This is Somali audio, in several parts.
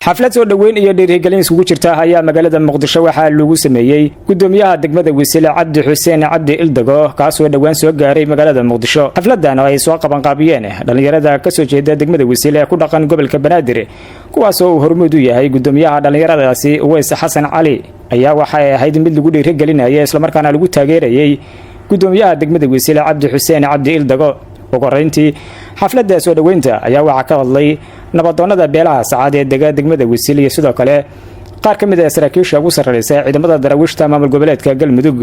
xaflad soo dhaweyn iyo dhiirigelin isugu jirta ayaa magaalada Muqdisho waxa lagu sameeyay gudoomiyaha degmada Wasiile Cabdi Xuseen Cabdi Ildago kaas oo dhawaan soo gaaray magaalada Muqdisho xafladan ay soo qaban qaabiyeen dhalinyarada ka soo jeeda degmada Wasiile ku dhaqan gobolka Banaadir kuwaas oo hormuud u yahay gudoomiyaha dhalinyaradaasi Uways Xasan Cali ayaa waxa ay ahayd mid lagu dhiirigelinayay isla markaana lagu taageerayay gudoomiyaha degmada Wasiile Cabdi Xuseen Cabdi Ildago وقرنتي حفلة سود وينتا أيا وعكا الله نبضنا ذا بلا سعادة دجمة وسيلة سودا كله قار كم ذا سراكيش أبو سر رئيسة إذا ماذا درويش تمام القبلات كجل مدوج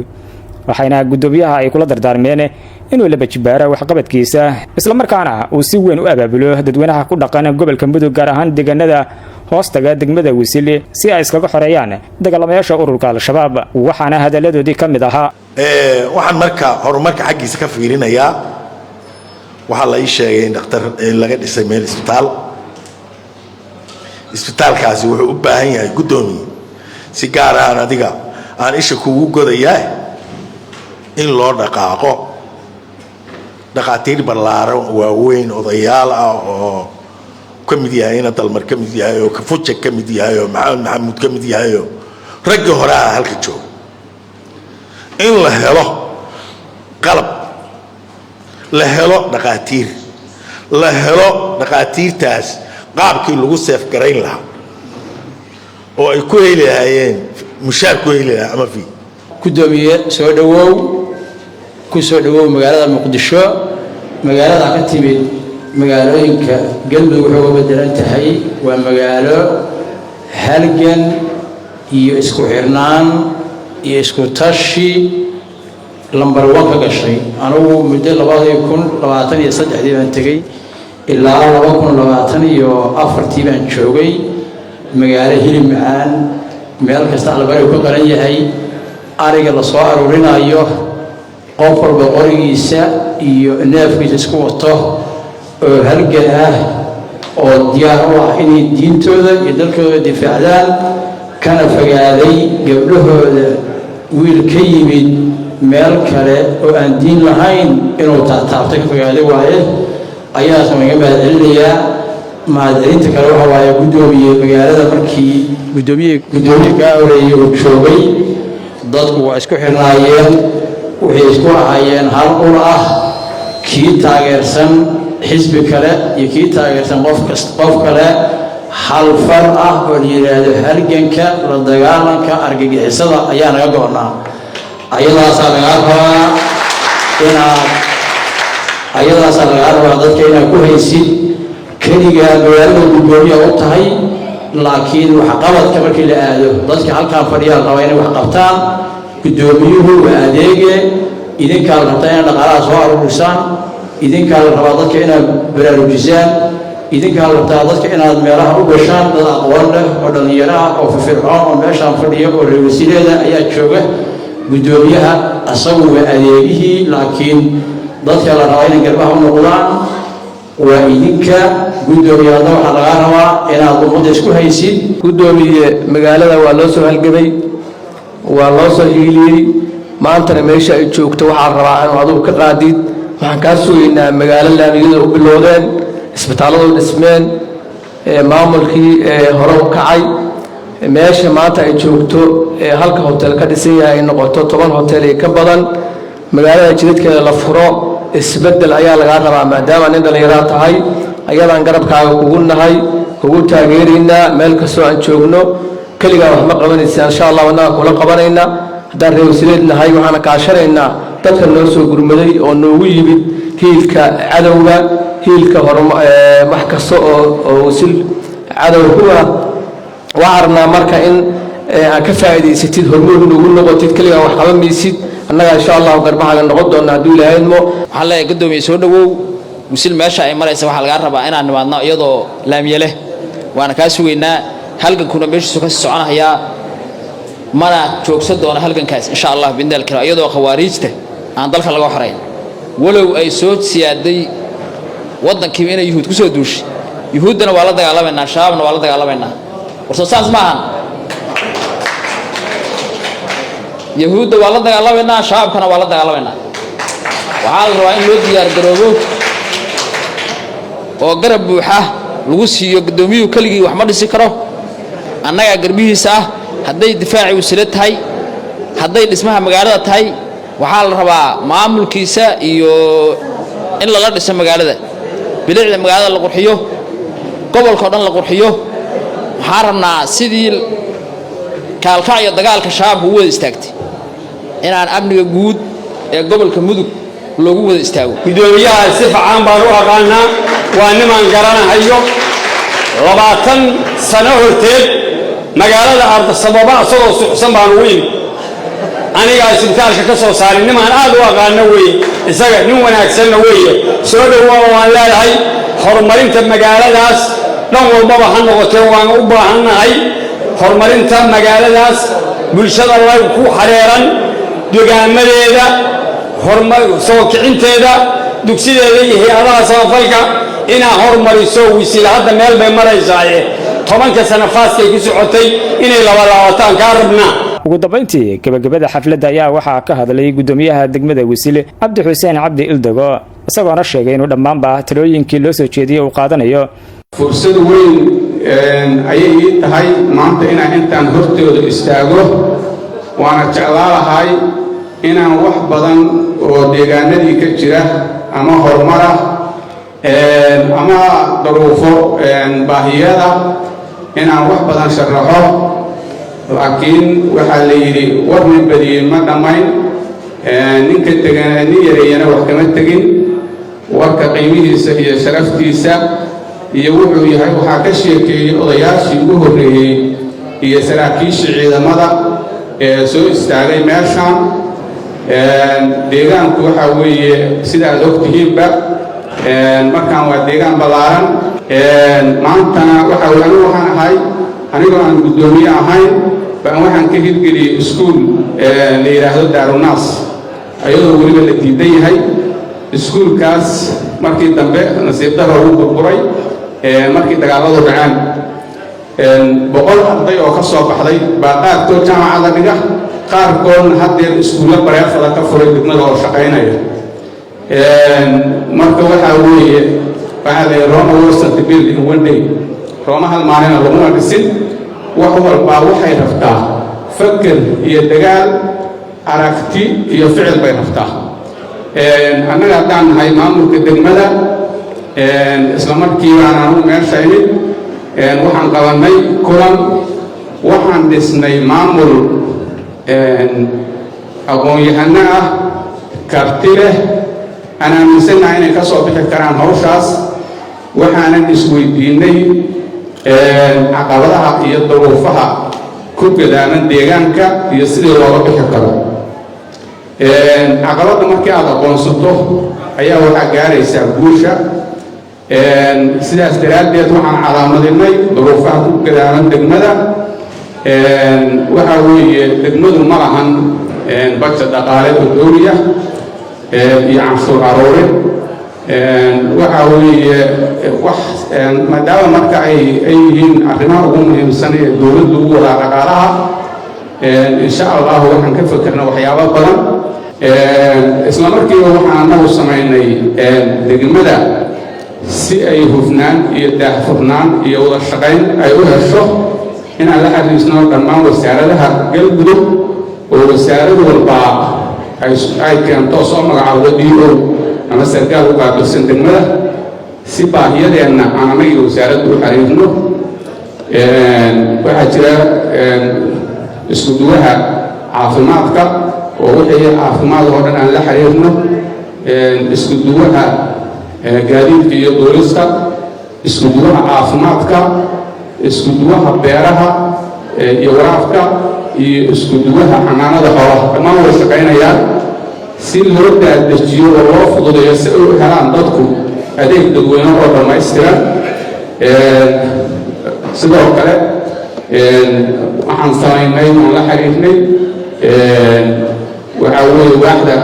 وحين قدوميها يقول در دارمينه إنه اللي بتجبره وحقبت كيسة إسلام مركانا وسوين وأبابله ددوينها كل دقنا قبل كم بدو جارهان دجنا ذا هوست دجمة وسيلة سياس كجو حريان دجال ما يشعر الكال الشباب وحنا هذا لدو دي كم ذاها وحن مركا هر مركا حقي سكفيرين يا waxaa la ii sheegay in dhakhtar laga dhisay meel isbitaalkaasi wuxuu u baahan yahay gudoomiye si gaar ah adiga aan isha kugu godayaa in loo dhaqaaqo dhaqaatiir ballaaran waaweyn odayaal ah oo ka mid yahay in dalmar ka mid yahay oo kafuja ka mid yahay oo maxamuud ka mid yahay oo rag hore ah halka jooga in la helo qalab la helo dhaqaatiirtaas qaabkii lagu seef garayn lahaa oo ay ku helayeen mushaar ku helayeen ama fi gudoomiye soo dhawow magaalada Muqdisho magaalada ka timid magaalooyinka galmudug wuxuu bedelan tahay waa magaalo halgan iyo isku xirnaan iyo isku tashi lambar 1 ka gashay anigu muddo 2023 baan tagay ilaa 2024 baan joogay magaalo hilib macaan meel kasta albaab ku qaran yahay ariga la soo arurinayo qof walba qorigiisa iyo neefkiisa isku wato oo halgan ah oo diyaar u ah inay diintooda iyo dalkooda difaacdaan kana fogaaday gabdhahooda wiil ka yimid meel kale oo aan diin lahayn inuu taabtay ka fogaaday waaye ayaa sameeyay maadarinta kale waxa waaye gudoomiye magaalada markii gudoomiye ka horeeyay uu joogay dadku waa isku xirnaayeen waxay isku ahaayeen hal ul ah kii taageersan xisbi kale iyo kii taageersan qof kale hal far ah oo yiraahdo halganka la dagaalanka argagixisada ayaa naga go'naa ayadaas laga rabaa dadka inaad ku haysid keliga magaalada gudoomiye u tahay laakiin waxa qabadka markii la aado dadka halkaan fadhiya qaba inay wax qabtaan gudoomiyuhu waa adeege idinka la rabtaa inaad dhaqaalaha soo aruurisaan idinka la rabaa dadka inaad baraarujisaan idinka la rabtaa dadka inaad meelaha u gashaan dad aqoon leh oo dhalinyaro ah oo firfircoon oo meeshaan fadhiya oo reer wasiileeda ayaa jooga gudoomiyaha asagu waa adeegihii laakiin dadka la rabaa inay garbaha u noqdaan waa idinka gudoomiyada waxa laga rabaa inaad ummadda isku haysid gudoomiye magaalada waa loo soo halgamay waa loo soo hiiliyay maantana meesha ay joogto waxa rabaa in adigu ka qaadid waxaan ka suugaynaa magaalo laamiyada u bilowdeen isbitaalada dhismeen maamulkii hore u kacay meesha maanta ay joogto halka hotel ka dhisan yahay noqoto 10 hotel ka badan magaalada jidadkeeda la furo isbedel ayaa laga rabaa maadaama nin dhalinyaro tahay ayadaan garabkaaga kugu nahay kugu taageerina meel kastoo aan joogno kaliya wax ma qabanaysa insha Allah wana kula qabanayna hadaan reer wasiileed nahay waxaan ka shaqeynaa dadka noo soo gurmaday oo noogu yimid hiilka cadawga hiilka wax kasto oo wasiil cadawga وعرنا مركا إن كفاية ستين هرمون نقول نقطة كلها وحقا ميسيد أننا إن شاء الله قربها نقض ونعدو لها إنمو حلا يقدم يسونه وسيل ماشى مرة يسوي حلقة ربع أنا نبغى يضو لام يله وأنا كاسوينا هلقن كنا بيش سكس عنا هي مرة شوك صد وأنا هلقن كاس إن شاء الله بندل كلا يضو خوارجته عن ضل خلقه حرين ولو أي صوت سيادي وضن كمينة يهود كسودوش يهودنا والله على منا شعبنا والله على منا ورصاص معهم يهود والله على منا شعبنا والله على منا وحال روين لود يار جروبو وقرب بوحة لوسي يقدميه كلجي وحمد سكره annaga garbihiisa ah hadday difaaci wasila tahay hadday dhismaha magaalada tahay waxaa la rabaa maamulkiisa iyo in lala dhiso magaalada bilicda magaalada la qurxiyo gobolka dhan la qurxiyo waxaan rabnaa sidii kaalkac iyo dagaalka shabaabka u wada istaagtay inaan amniga guud ee gobolka mudug loogu wada istaago gudoomiyaha si fiican baan u aqaanaa waa niman garanahayo 20 sano horteed magaalada Ardasababa asagoo suuxsan baan ugu yimid aniga isbitaalka ka soo saaray niman aad u aqaana weey isaga nin wanaagsan weeye soo dhawaad waan leeyahay horumarinta magaaladaas dhan walba ha noqotee waan u baahanahay horumarinta magaaladaas bulshada la ku xareeran deegaamadeeda horumar soo kicinteeda dugsideeda iyo hay'adaha samafalka ina horumariso wisiil hadda meel bay maraysaa 10 sano faaskay ku socotay inay labalaabataan ka rabnaa ugu dambeyntii gabagabada xafladda ayaa waxaa ka hadlay gudoomiyaha degmada Wasiile Cabdi Xuseen Cabdi Ildago isagoo sheegay inuu dhammaanba talooyinkii loo soo jeediyay uu qaadanayo fursad weyn ayay tahay maanta inaan intaan hortooda istaago waana jeclaalahay inaan wax badan oo deegaanadii ka jira ama horumar ama daruufo baahiyada inaan wax badan sharaxo laakiin waxa la yiri warni badiyay ma dhamayn ninka tagaani yareeyana wax kama tagin warka qiimihiisa iyo sharaftiisa iyo wuxuu yahay waxa ka sheekeeyay odayaashii ugu horeeyay iyo saraakiisha ciidamada ee soo istaagay meeshan deegaanku waxa weeye sida aad ogtihiinba markaan waa deegaan balaaran maantana waxa waxaan ahay anigoo aan gudoomiye ahayn baan waxaan ka hirgeliyay iskuul la yiraahdo Daarunaas ayadoo waliba la diidan yahay iskuulkaas markii dambe nasiib darro uu burburay markii dagaaladu dhaceen 100 arday oo ka soo baxday baa qaarkood jaamacada dhiga qaarkoodna haddeer iskuulla bareefada ka furay degmada oo shaqaynaya marka waxa weeye waxaa la Roma wasn't built in one day Roma hal maalin laguma dhisin wax walba waxay rabtaa fakir iyo dagaal aragti iyo ficil bay rabtaa annaga haddaan nahay maamulka degmada isla markii aan meesha imid waxaan qabanay kulan waxaan dhisnay maamul aqoon-yahano ah karti leh aan aaminsanahay inay ka soo bixi karaan hawshaas waxaanan isweydiinay caqabadaha iyo duruufaha ku gadaaman deegaanka iyo sidii looga bixi karo caqabada markii aad aqoonsato ayaa waxaa gaaraysaa guusha sidaas daraaddeed waxaan calaamadinay duruufaha ku gadaaman degmada waxa weeye degmadu ma lahan budget dhaqaale oo dowli ah iyo canshuur aruurin waxa weeye wax maadaama marka ay yihiin arrimaha ugu muhiimsan ee dowladdu ugu wadaa dhaqaalaha insha Allah waxaan ka fikirnaa waxyaabo badan isla markiiba waxaan anagu samaynay degmada si ay hufnaan iyo daahfurnaan iyo wada shaqayn ay u hesho inaan la xiriisno dhammaan wasaaradaha galmudug oo wasaarad walba ay keento soo magacaawdo DO ama sarkaal u qaabilsan degmada si baahiyadeenna aan anaga wasaaradda u xiriirno waxaa jira isku duwaha caafimaadka oo wixii caafimaad oo dhan aan la xiriirno isku duwaha gaadiidka iyo booliska isku duwaha caafimaadka isku duwaha beeraha iyo waraabka iyo isku duwaha xanaanada xoolaha dhammaan way shaqaynayaan si loo daadajiyo oo loo fududeeyo si ay u helaan dadku adeeg dadweyne oo dhammaystiran sidoo kale waxaan samaynay oon la xiriirnay waxaa weeye waaxda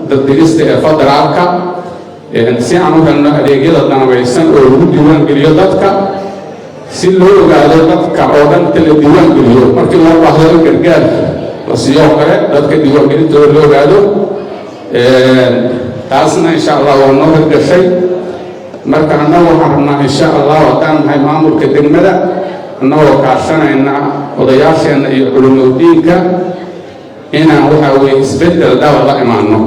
daddigista ee federaalka si aan u helno adeegyada danabaysan oo lagu diiwaangeliyo dadka si loo ogaado dadka oo dhan inta la diiwaangeliyo markii loo baahdo in gargaar la siiyo kale dadka diiwaangelintooda loo ogaado taasna insha Allah waa noo hirgashay marka annagu waxaan rabnaa insha Allah haddaan nahay maamulka degmada annagoo kaashanayna odayaasheenna iyo culimadiinka inaan waxa weeye isbeddel dhaba la imaanno